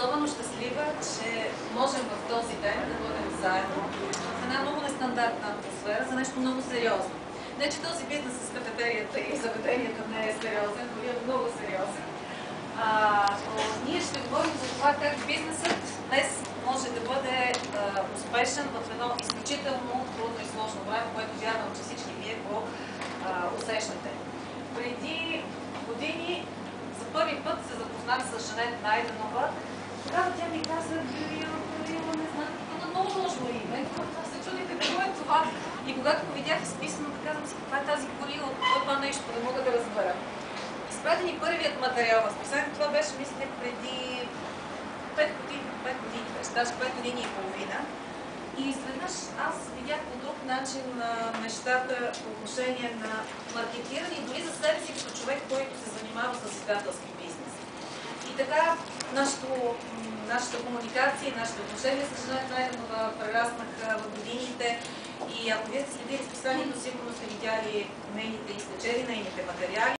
особено щастлива, че можем в този ден да бъдем заедно в една много нестандартна атмосфера за нещо много сериозно. Не, че този бизнес с кафетерията и заведенията не е сериозен, дори е много сериозен. Но ние ще говорим за това как бизнесът днес може да бъде успешен в едно изключително трудно и сложно време, което вярвам, че всички вие го усещате. Преди години за първи път се запознах с Жанет Найденова. Тогава тя ми каза: Борила, не знам, много сложно име. Аз се чудих какво е това. И когато го видях изписано, да казвам си, каква е тази Борила, какво е това нещо, да мога да разбера. Изпрати ни първият материал в списанието. Това беше, мисля, преди 5 години, даже 5 години и половина. И изведнъж аз видях по друг начин нещата по отношение на маркетиране и дори за себе си като човек, който се занимава с издателски бизнес. И така нашата комуникация и нашите отношения с Жанет Найденова прераснаха в годините. И ако вие сте следили списанието, сигурно сте видяли нейните и сте чели нейните материали.